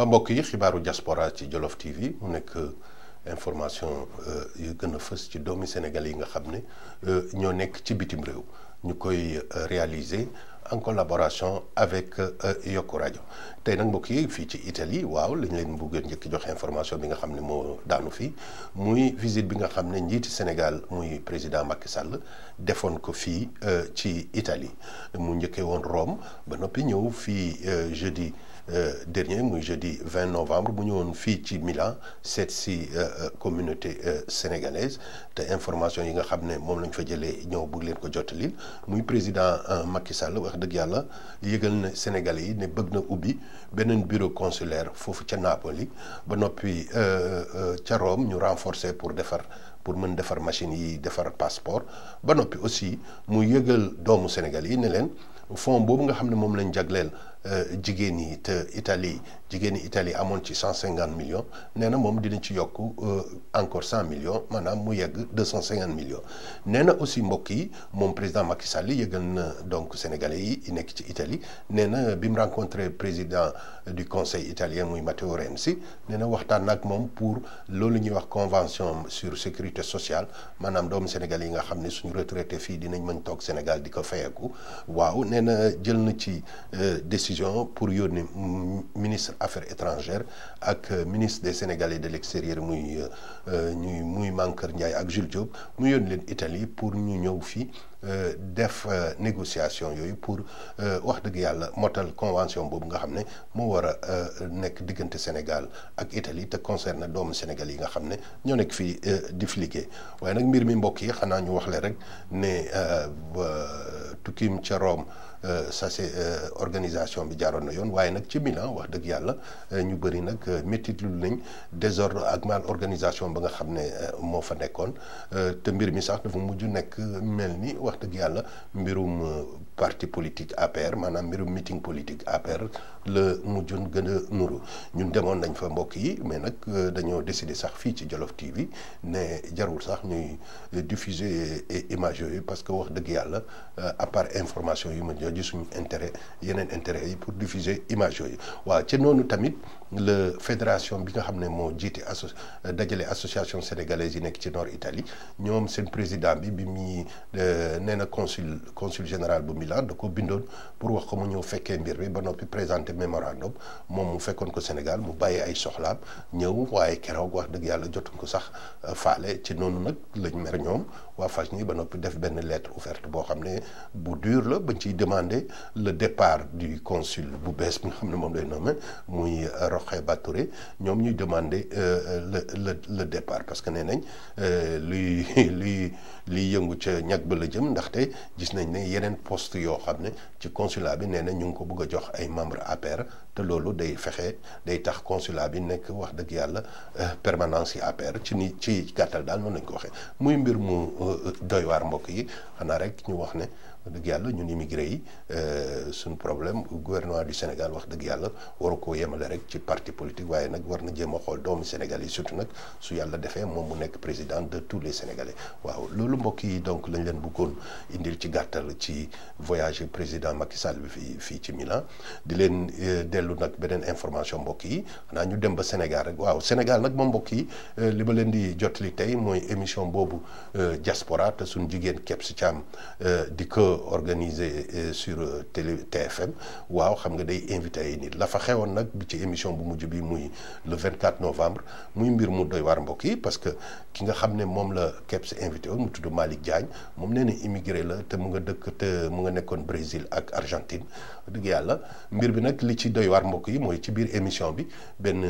waa mbokk yi xibaaru diaspora ci Jolof TV mu nekk information yu gën a fës ci doomi Sénégal yi nga xam ne ñoo nekk ci bitim réew ñu koy réaliser en collaboration avec Yokku Rajo tey nag mbokk yi fii ci Italie waaw lañ leen bëgg njëkk joxe information bi nga xam ne moo daanu fii muy visite bi nga xam ne njiiti Sénégal muy président Macky Sall defoon ko fii ci Italie mu njëkkee woon Rome ba noppi ñëw fii jeudi dernier muy jeudi 20 novembre bu ñëwoon fii ci Milan seet si communauté sénégalaise te information yi nga xam ne moom lañ fa jëlee ñëw bëgg leen ko jottali muy président Macky Sall wax dëgg yàlla yëgal na Sénégalais yi ne bëgg na ubbi beneen bureau consulaire foofu ca Napoli ba noppi ca Rome ñu renforcer pour mën defar machine yi defar passeport ba noppi aussi mu yëgal doomu Sénégal yi ne leen fonds boobu nga xam ne moom lañ jagleel jigéen yi te jigéen yi Italie amoon ci 150 millions nee na moom dina ci yokk encore 100 millions maanaam mu yegg 250 millions nee na aussi mbokk yi moom président Macky Sall yëgal na donc sénégalais yi nekk ci Italie nee na bi mu rencontré président du conseil italien muy Matteo Renzi nee na waxtaan nag moom pour loolu ñuy wax convention sur sécurité sociale maanaam doomu sénégalais yi nga xam ne suñu retraité fii dinañ mën toog Sénégal di ko fayeeku waaw nee na jël na ci décision pour yónni ministre affaires étrangères ak ministre des Sénégalais de l'extérieur muy Mankeur Ndiaye ak Jules Diop mu yónni leen Italie pour ñu ñëw fii def négociation yooyu pour wax dëgg yàlla motal convention boobu nga xam ne moo war a nekk diggante Sénégal ak Italie te concerne doomu Sénégal yi nga xam ne ñoo nekk fii di fi liggéey waaye nag mbir mi mbokk yi xanaa ñu wax le rek ne tukkim ca Rome ça c'est organisation bi jaaroon na yoon waaye nag ci Milan wax dëgg yàlla ñu bëri nag métitlu nañ désordre ak mal organisation ba nga xam ne moo fa nekkoon te mbir mi sax dafa mujj nekk mel ni wax dëgg yàlla mbirum parti politique APR maanaam mbirum meeting politique APR la mujjoon gën a nuru ñun demoon nañ fa mbokk yi mais nag dañoo décider sax fii ci Jolof TV ne jarul sax ñuy diffuser image yooyu parce que wax dëgg yàlla à part information yu ma ji suñu intérêt yeneen intérêt yi pour diffuser image yooyu waaw ci noonu tamit la fédération bi nga xam ne moo jiite dajale association sénégalaise yi nekk ci nord Italie ñoom seen président bi muy nee na consul général bu Milan da ko bindoon pour wax ko mu ñëw fekkee mbir bi ba noppi présenté mémorandum moom mu fekkoon ko Sénégal mu bàyyi ay soxlaam ñëw waaye keroog wax dëgg yàlla jotuñ ko sax faale ci noonu nag lañ mer ñoom waa FAJNI ba noppi def benn lettre ouverte boo xam ne bu dur la bañ ciy demander le départ du consul bu bees bi nga xam ne moom lay nommé muy Roxé Batoré ñoom ñuy demander le départ parce que nee nañ luy yëngu ca ñag ba la jëm ndaxte gis nañ ne yeneen poste yoo xam ne ci consulat bi nee na ñu ngi ko bëgg a jox ay membre APR te loolu day tax consulat bi nekk wax dëgg yàlla permanence yi APR ci gàttal daal noonu lañ ko waxee muy mbir mu doy waar mbokk yi xanaa rek ñu wax ne wax dëgg yàlla ñun immigré yi suñu problème gouvernement du Sénégal wax dëgg yàlla waru koo yemale rek ci parti politique waaye nag war na jéem a xool doomu Sénégal yi surtout nag su yàlla defee moom mu nekk président de tous les Sénégalais waaw loolu mbokk yi donc lañ leen bëggoon indil ci gàttal ci voyage président Macky Sall bi fii ci Milan di leen dellu nag beneen information mbokk yi xanaa ñu dem ba Sénégal rek waaw Sénégal nag moom mbokk yi li ma leen di jottali tey mooy émission boobu diaspora te suñu jigéen Kebs Thiam di ko organisé sur TFM waaw xam nga day invité ay nit la fa xewoon nag bi ci émission bu mujj bi muy le 24 novembre muy mbir mu doy waar mbokk yi parce que ki nga xam ne moom la Kebs invité woon mu tudd Malick Diagne moom nee na immigré la te mu nga nekkoon Brésil ak Argentine dëgg yàlla mbir bi nag li ci doy waar mbokk yi mooy ci biir émission bi benn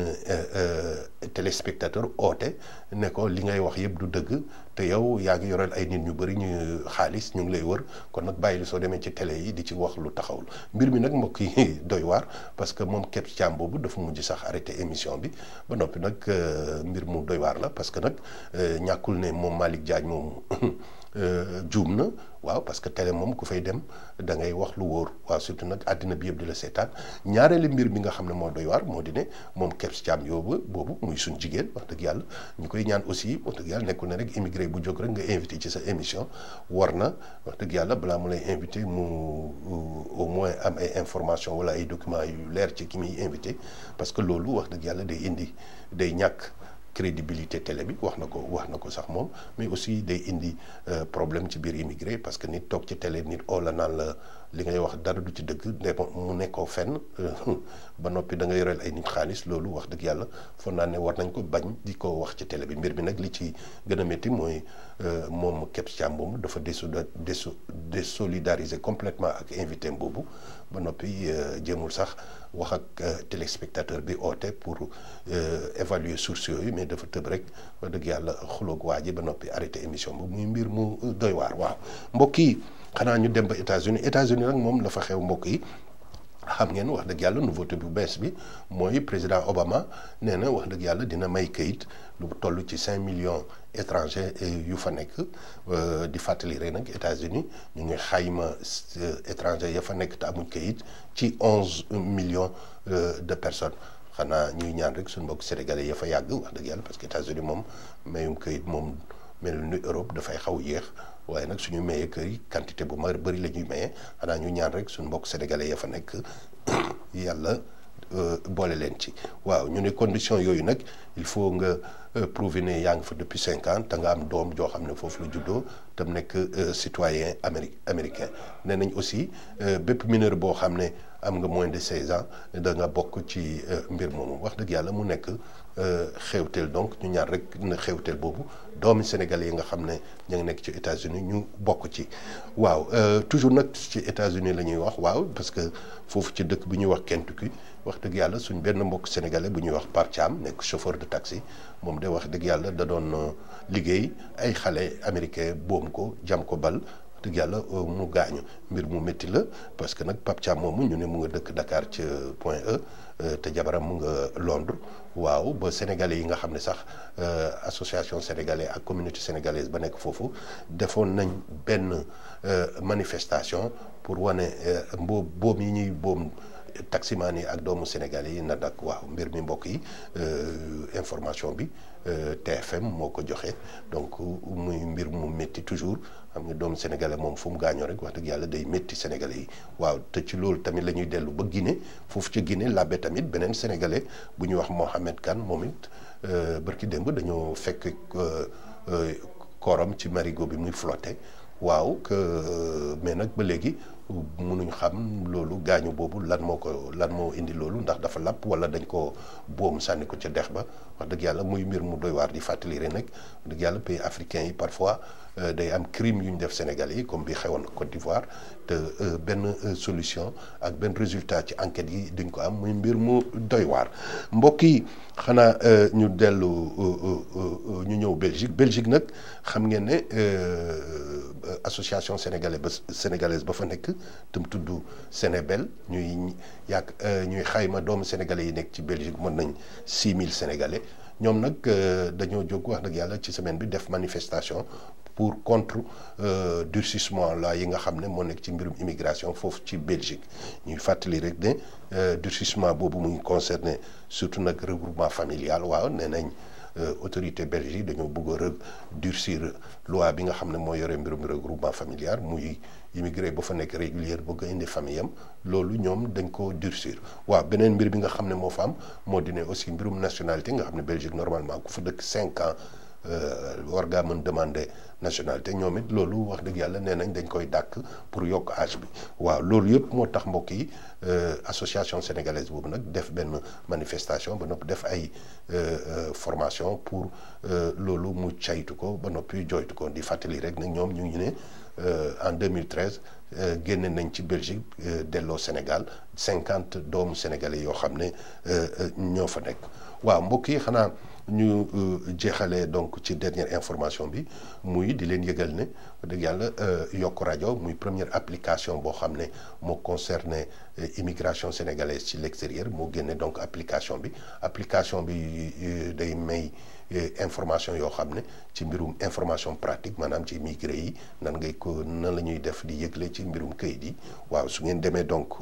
téléspectateur oote ne ko li ngay wax yëpp du dëgg te yow yaa ngi yoreel ay nit ñu bëri ñu xaalis ñu ngi lay wër kon nag bàyyi li soo demee ci télé yi di ci wax lu taxawul mbir mi nag mbokk yi doy waar parce que moom Kebs Thiam boobu dafa mujj sax arrêté émission bi ba noppi nag mbir mu doy waar la parce que nag ñàkkul ne moom Malick Diagne moom juum na waaw parce que télé moom ku fay dem da ngay wax lu wóor waaw surtout nag àddina bi yëpp di la seetaan ñaareelu mbir bi nga xam ne moo doy waar moo di ne moom Kebs Thiam yoobu boobu muy suñ jigéen wax dëgg yàlla ñu koy ñaan aussi wax dëgg yàlla nekkul ne rek immigré bu jóg rek nga invité ci sa émission war na wax dëgg yàlla balaa mu lay invité mu au moins am ay information wala ay documents yu leer ci ki muy invité parce que loolu wax dëgg yàlla day indi day ñàkk crédibilité télé bi wax na ko sax moom mais aussi day indi problème ci biir immigré parce que nit toog ci télé nit oo la naan la li ngay wax dara du ci dëgg mu nekkoo fenn ba noppi da nga yoreel ay nit xaalis loolu wax dëgg yàlla foog naa ne war nañ ko bañ di ko wax ci télé bi mbir bi nag li ci gën a métti mooy moom Kebs Thiam boobu dafa désolidariser complètement ak invité boobu ba noppi jéemul sax wax ak téléspectateur bi oote pour évaluer sources yooyu mais dafa tëb rek wax dëgg yàlla xuloog waa ji ba noppi arrêté émission bi muy mbir mu doy waar waaw mbokk yi xanaa ñu dem ba États-Unis nag moom la fa xew mbokk yi xam ngeen wax dëgg yàlla nouveauté bu bees bi mooy président Obama nee na wax dëgg yàlla dina may kayit lu toll ci 5 millions étrangers yu fa nekk di fàttali rek nag États-Unis ñu ngi xayma étrangers ya fa nekk te amuñ kayit ci 11 millions de personnes xanaa ñuy ñaan rek suñu mbokk sénégalais ya fa yàgg wax dëgg yàlla parce que États-Unis moom mayum kayit moom mel ni Europe dafay xaw yéex waaye nag suñu mayee kër yi quantité bu ma bëri la ñuy mayee xanaa ñu ñaan rek suñu mbokk sénégalais ya fa nekk yàlla boole leen ci waaw ñu ne condition yooyu nag il faut nga prouver ne yaa ngi fa depuis 5 ans te nga am doom joo xam ne foofu la juddoo te mu nekk citoyen américain nee nañ aussi bépp mineur boo xam ne am nga moins de 16 ans da nga bokk ci mbir moomu wax dëgg yàlla mu nekk xewteel donc ñu ñaar rek na xewteel boobu doomi sénégalais yi nga xam ne ñu ngi nekk ci États-Unis ñu bokk ci waaw toujours nag ci États-Unis la ñuy wax waaw parce que foofu ci dëkk bi ñuy wax Kentucky wax dëgg yàlla suñ benn mbokk sénégalais bu ñuy wax Pape Thiam nekk chauffeur de taxi moom de wax dëgg yàlla da doon liggéey ay xale américain boom ko jam ko bal dëgg yàlla mu gaañu mbir mu métti la parce que nag Pape Thiam moomu ñu ne mu nga dëkk Dakar ca Point E te jabaram mu nga Londres waaw ba sénégalais yi nga xam ne sax association sénégalais ak communauté sénégalaise ba nekk foofu defoon nañ benn manifestation pour wane boom yi ñuy boom taximaan yi ak doomu sénégalais yi na nag waaw mbir mi mbokk yi information bi TFM moo ko joxe donc muy mbir mu métti toujours xam nga doomu sénégalais moom fu mu gaañoo rek wax dëgg yàlla day métti sénégalais yi waaw te ci loolu tamit la ñuy dellu ba Guinée foofu ci Guinée labbe tamit beneen sénégalais bu ñuy wax Mohamed Kane moom it bërki démb dañoo fekk kooram ci marigot bi muy flotté waaw mais nag ba léegi mënuñ xam loolu gaañu boobu lan moo indi loolu ndax dafa lapp wala dañ ko boom sànni ko ca dex ba wax dëgg yàlla muy mbir mu doy waar di fàttali rek nag wax dëgg yàlla pays africains yi parfois day am crime yu ñu def Sénégalais yi comme bi xewoon Côte d'Ivoire te benn solution ak benn résultat ci enquête yi duñ ko am muy mbir mu doy waar mbokk yi xanaa ñu dellu ñu ñëw Belgique nag xam ngeen ne association sénégalaise ba fa nekk te mu tudd Sénébel ñuy xayma doomu sénégalais yi nekk ci Belgique mën nañ 6000 sénégalais ñoom nag dañoo jóg wax dëgg yàlla ci semaine bi def manifestation pour contre durcissement la yi nga xam ne moo nekk ci mbirum immigration foofu ci Belgique ñuy fàttali rek ne durcissement boobu mu ngi concerné surtout nag regroupement familial waaw nee nañ autorité belge dañoo bëgg a durcir loi bi nga xam ne moo yore mbirum regroupement familial muy immigré ba fa nekk régulier bëgg a indi famille am loolu ñoom dañ ko durcir waaw beneen mbir bi nga xam ne moo fa am moo di ne aussi mbirum nationalité nga xam ne Belgique normalement ku fa dëkk 5 ans war ngaa mën demander nationalité ñoom it loolu wax dëgg yàlla nee nañ dañ koy dàkk pour yokk âge bi waaw loolu yëpp moo tax mbokk yi association sénégalaise boobu nag def benn manifestation ba noppi def ay formation pour loolu mu caytu ko ba noppi jooytu ko di fàttali rek nag ñoom ñu ngi ne en 2013 génne nañ ci Belgique delloo Sénégal 50 doomu sénégalais yoo xam ne ñoo fa nekk waaw mbokk yi xanaa ñu jeexalee donc ci dernière information bi muy di leen yëgal ne dëgg yàlla Yokk Rajo muy première application boo xam ne moo concerné immigration sénégalaise ci l'extérieur moo génne donc application bi day may information yoo xam ne ci mbirum information pratique maanaam ci immigré yi nan la ñuy def di yëgle ci mbirum këyit yi waaw su ngeen demee donc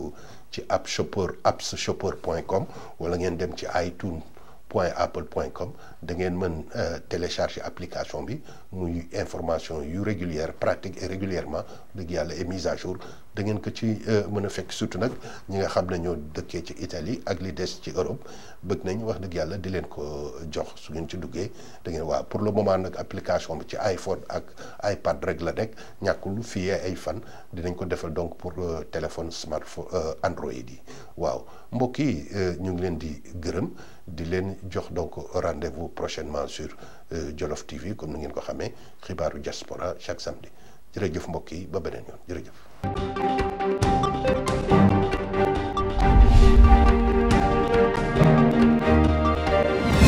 ci appshopper.com wala ngeen dem ci iTunes.apple.com da ngeen mën télécharger application bi muy information yu régulière pratique et régulièrement dëgg yàlla est mise à jour da ngeen ko ci mën a fekk surtout nag ñi nga xam ne ñoo dëkkee ci Italie ak li des ci Europe bëgg nañ wax dëgg yàlla di leen ko jox su ngeen ci duggee da ngeen waaw pour le moment nag application bi ci iPhone ak iPad rek la nekk ñàkkul fii ay fan dinañ ko defal donc pour téléphone smartphone Android yi waaw mbokk yi ñu ngi leen di gërëm di leen jox donc rendez-vous prochainement sur Jolof TV comme ni ngeen ko xamee xibaaru diaspora chaque samedi jërëjëf mbokk yi ba beneen yoon jërëjëf.